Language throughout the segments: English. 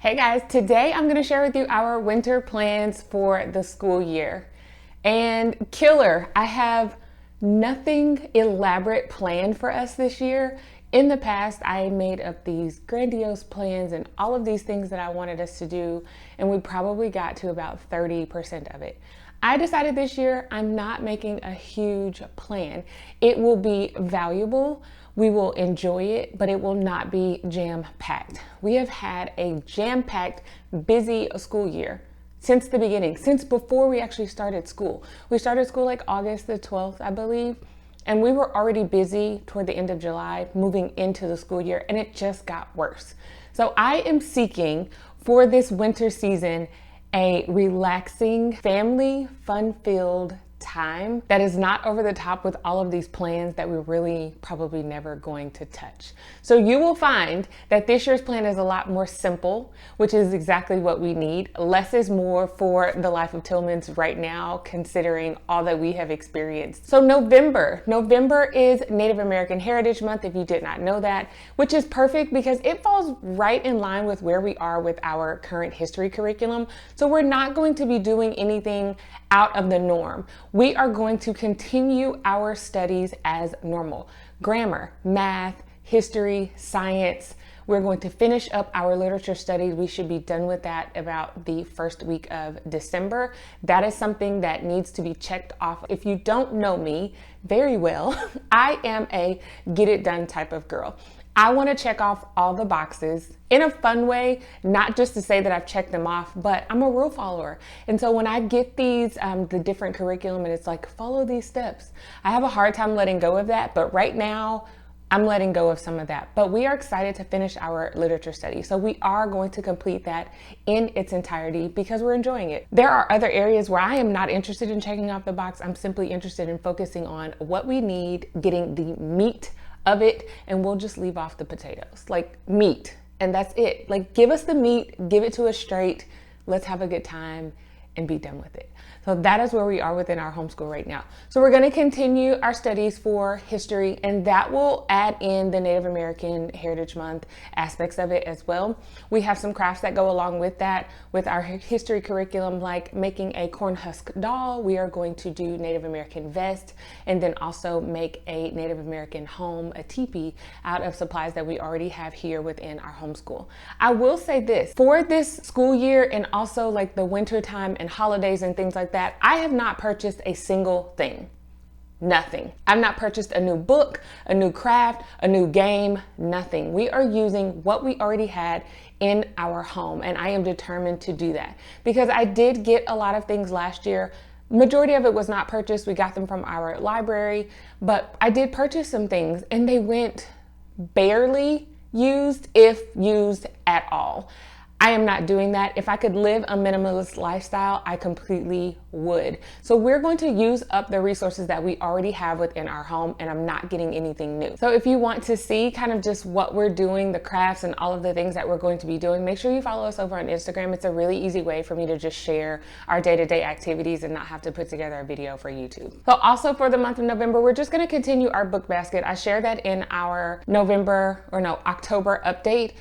Hey guys, today I'm going to share with you our winter plans for the school year. And killer, I have nothing elaborate planned for us this year. In the past, I made up these grandiose plans and all of these things that I wanted us to do, and we probably got to about 30% of it. I decided this year I'm not making a huge plan. It will be valuable. We will enjoy it, but it will not be jam-packed. We have had a jam-packed, busy school year since the beginning, since before we actually started school. We started school like August the 12th, I believe, and we were already busy toward the end of July, moving into the school year, and it just got worse. So I am seeking for this winter season a relaxing, family, fun-filled time that is not over the top with all of these plans that we're really probably never going to touch. So you will find that this year's plan is a lot more simple, which is exactly what we need. Less is more for the life of Tillmans right now, considering all that we have experienced. So November is Native American Heritage Month, if you did not know that, which is perfect because it falls right in line with where we are with our current history curriculum. So we're not going to be doing anything out of the norm. We are going to continue our studies as normal. Grammar, math, history, science. We're going to finish up our literature studies. We should be done with that about the first week of December. That is something that needs to be checked off. If you don't know me very well, I am a get it done type of girl. I want to check off all the boxes in a fun way, not just to say that I've checked them off, but I'm a rule follower. And so when I get these, the different curriculum and it's like, follow these steps, I have a hard time letting go of that. But right now, I'm letting go of some of that. But we are excited to finish our literature study. So we are going to complete that in its entirety because we're enjoying it. There are other areas where I am not interested in checking off the box. I'm simply interested in focusing on what we need, getting the meat of it, and we'll just leave off the potatoes. Like meat, and that's it. Like give us the meat, give it to us straight, let's have a good time and be done with it. So that is where we are within our homeschool right now. So we're going to continue our studies for history, and that will add in the Native American Heritage Month aspects of it as well. We have some crafts that go along with that with our history curriculum, like making a corn husk doll. We are going to do Native American vest, and then also make a Native American home, a teepee, out of supplies that we already have here within our homeschool. I will say this, for this school year and also like the winter time and holidays and things like that, I have not purchased a single thing. Nothing. I've not purchased a new book, a new craft, a new game, nothing. We are using what we already had in our home, and I am determined to do that because I did get a lot of things last year. Majority of it was not purchased. We got them from our library, but I did purchase some things and they went barely used, if used at all. I am not doing that. If I could live a minimalist lifestyle, I completely would. So we're going to use up the resources that we already have within our home, and I'm not getting anything new. So if you want to see kind of just what we're doing, the crafts and all of the things that we're going to be doing, make sure you follow us over on Instagram. It's a really easy way for me to just share our day-to-day activities and not have to put together a video for YouTube. So also for the month of November, we're just going to continue our book basket. I shared that in our October update.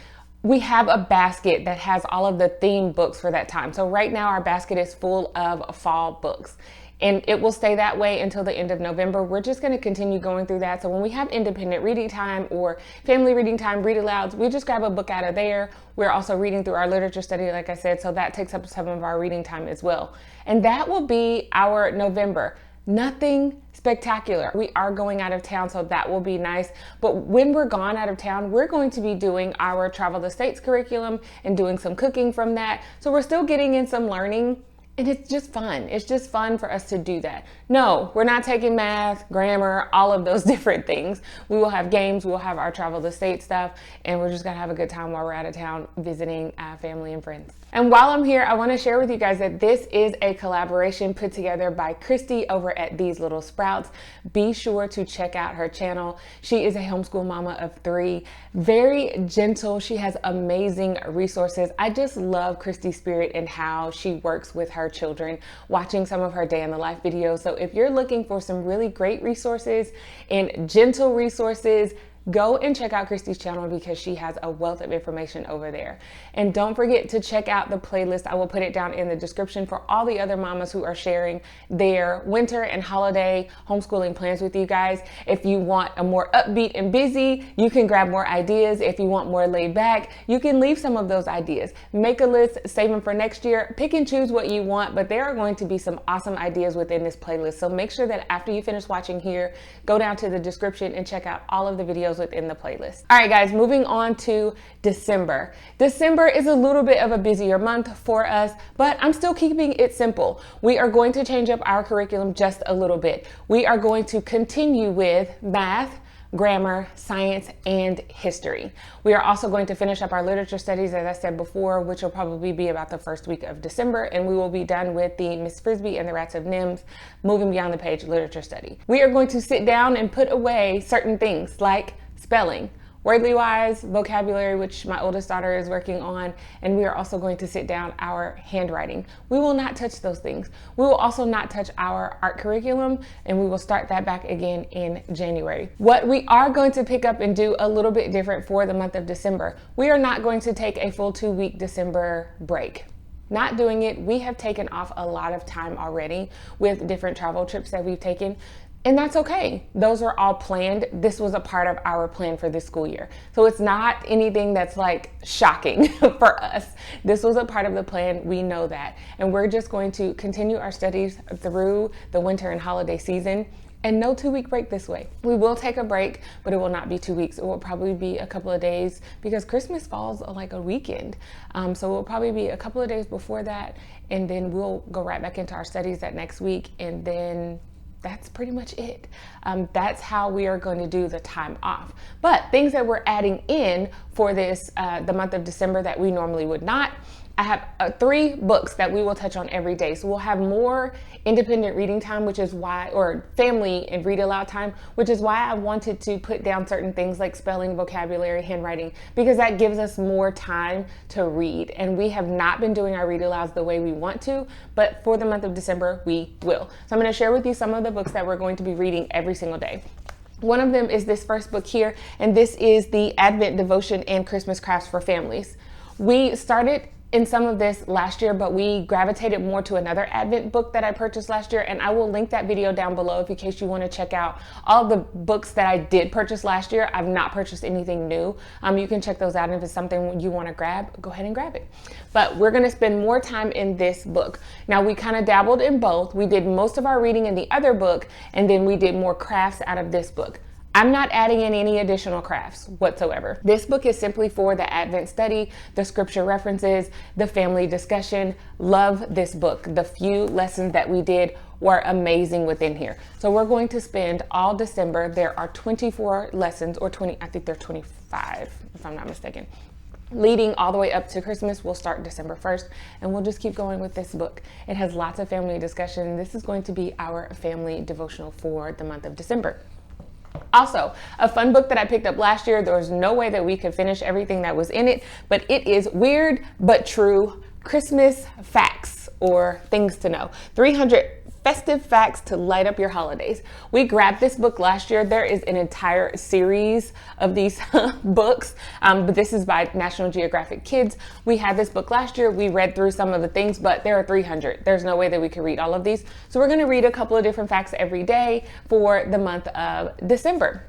We have a basket that has all of the theme books for that time. So right now our basket is full of fall books, and it will stay that way until the end of November. We're just going to continue going through that. So when we have independent reading time or family reading time, read alouds, we just grab a book out of there. We're also reading through our literature study, like I said, so that takes up some of our reading time as well. And that will be our November. Nothing spectacular. We are going out of town, so that will be nice. But when we're gone out of town, we're going to be doing our Travel the States curriculum and doing some cooking from that. So we're still getting in some learning, and it's just fun. It's just fun for us to do that. No, we're not taking math, grammar, all of those different things. We will have games, we'll have our Travel the State stuff, and we're just gonna have a good time while we're out of town visiting family and friends. And while I'm here, I want to share with you guys that this is a collaboration put together by Kristie over at These Little Sprouts. Be sure to check out her channel. She is a homeschool mama of 3, very gentle. She has amazing resources. I just love Kristie's spirit and how she works with her children, watching some of her day in the life videos. So if you're looking for some really great resources and gentle resources, go and check out Kristie's channel because she has a wealth of information over there. And don't forget to check out the playlist. I will put it down in the description for all the other mamas who are sharing their winter and holiday homeschooling plans with you guys. If you want a more upbeat and busy, you can grab more ideas. If you want more laid back, you can leave some of those ideas. Make a list, save them for next year, pick and choose what you want, but there are going to be some awesome ideas within this playlist. So make sure that after you finish watching here, go down to the description and check out all of the videos within the playlist. All right, guys, moving on to December. December is a little bit of a busier month for us, but I'm still keeping it simple. We are going to change up our curriculum just a little bit. We are going to continue with math, grammar, science, and history. We are also going to finish up our literature studies, as I said before, which will probably be about the first week of December, and we will be done with the Miss Frisbee and the Rats of Nims, moving beyond the page literature study. We are going to sit down and put away certain things like spelling, wordly wise, vocabulary, which my oldest daughter is working on, and we are also going to sit down our handwriting. We will not touch those things. We will also not touch our art curriculum, and we will start that back again in January. What we are going to pick up and do a little bit different for the month of December, we are not going to take a full 2-week December break. Not doing it. We have taken off a lot of time already with different travel trips that we've taken. And that's okay. Those were all planned. This was a part of our plan for this school year. So it's not anything that's like shocking for us. This was a part of the plan. We know that. And we're just going to continue our studies through the winter and holiday season. And no 2-week break this way. We will take a break, but it will not be 2 weeks. It will probably be a couple of days because Christmas falls like a weekend. So it will probably be a couple of days before that. And then we'll go right back into our studies that next week. And then that's pretty much it. That's how we are going to do the time off. But things that we're adding in for this, the month of December that we normally would not. I have 3 books that we will touch on every day. So we'll have more independent reading time, which is why, or family and read aloud time, which is why I wanted to put down certain things like spelling, vocabulary, handwriting, because that gives us more time to read. And we have not been doing our read alouds the way we want to, but for the month of December, we will. So I'm going to share with you some of the books that we're going to be reading every single day. One of them is this first book here, and this is the Advent Devotion and Christmas Crafts for Families. We started in some of this last year, but we gravitated more to another Advent book that I purchased last year, and I will link that video down below in case you want to check out all the books that I did purchase last year. I've not purchased anything new. You can check those out, and if it's something you want to grab, go ahead and grab it. But we're going to spend more time in this book. Now, we kind of dabbled in both. We did most of our reading in the other book, and then we did more crafts out of this book. I'm not adding in any additional crafts whatsoever. This book is simply for the Advent study, the scripture references, the family discussion. Love this book. The few lessons that we did were amazing within here. So we're going to spend all December. There are 24 lessons, or 20, I think they're 25, if I'm not mistaken. Leading all the way up to Christmas. We'll start December 1st, and we'll just keep going with this book. It has lots of family discussion. This is going to be our family devotional for the month of December. Also, a fun book that I picked up last year. There was no way that we could finish everything that was in it, but it is Weird But True Christmas Facts, or Things to Know. 300 festive facts to light up your holidays. We grabbed this book last year. There is an entire series of these books, but this is by National Geographic Kids. We had this book last year. We read through some of the things, but there are 300. There's no way that we could read all of these. So we're going to read a couple of different facts every day for the month of December.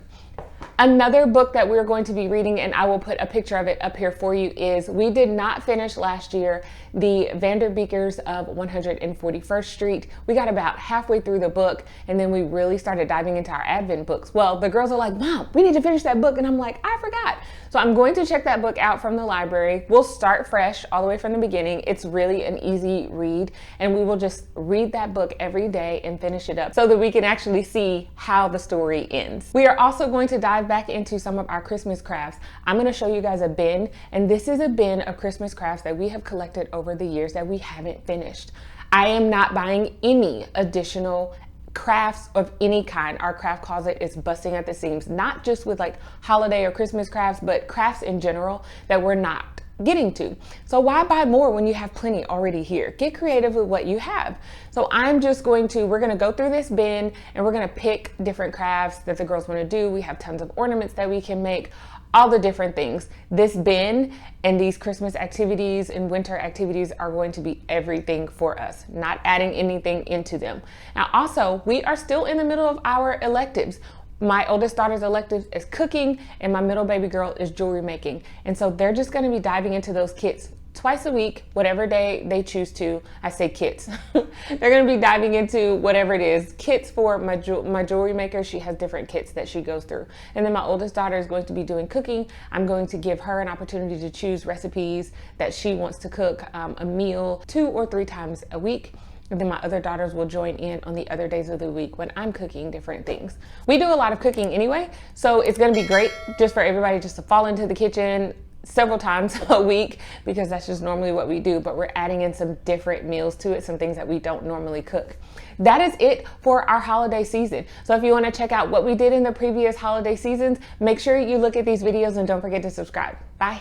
Another book that we're going to be reading, and I will put a picture of it up here for you, is we did not finish last year the Vanderbeekers of 141st Street. We got about halfway through the book, and then we really started diving into our Advent books. Well, the girls are like, Mom, we need to finish that book. And I'm like, I forgot. So I'm going to check that book out from the library. We'll start fresh all the way from the beginning. It's really an easy read, and we will just read that book every day and finish it up so that we can actually see how the story ends. We are also going to dive back into some of our Christmas crafts. I'm going to show you guys a bin, and this is a bin of Christmas crafts that we have collected over the years that we haven't finished. I am not buying any additional crafts of any kind. Our craft closet is busting at the seams, not just with like holiday or Christmas crafts, but crafts in general that we're not getting to. So why buy more when you have plenty already here? Get creative with what you have. So we're gonna go through this bin and we're gonna pick different crafts that the girls wanna do. We have tons of ornaments that we can make, all the different things. This bin and these Christmas activities and winter activities are going to be everything for us, not adding anything into them. Now also, we are still in the middle of our electives. My oldest daughter's elective is cooking and my middle baby girl is jewelry making. And so they're just gonna be diving into those kits twice a week, whatever day they choose to. I say kits. They're gonna be diving into whatever it is. Kits for my jewelry maker, she has different kits that she goes through. And then my oldest daughter is going to be doing cooking. I'm going to give her an opportunity to choose recipes that she wants to cook, a meal 2 or 3 times a week. And then my other daughters will join in on the other days of the week when I'm cooking different things. We do a lot of cooking anyway, so it's gonna be great just for everybody just to fall into the kitchen several times a week, because that's just normally what we do, but we're adding in some different meals to it, some things that we don't normally cook. That is it for our holiday season. So if you wanna check out what we did in the previous holiday seasons, make sure you look at these videos and don't forget to subscribe. Bye.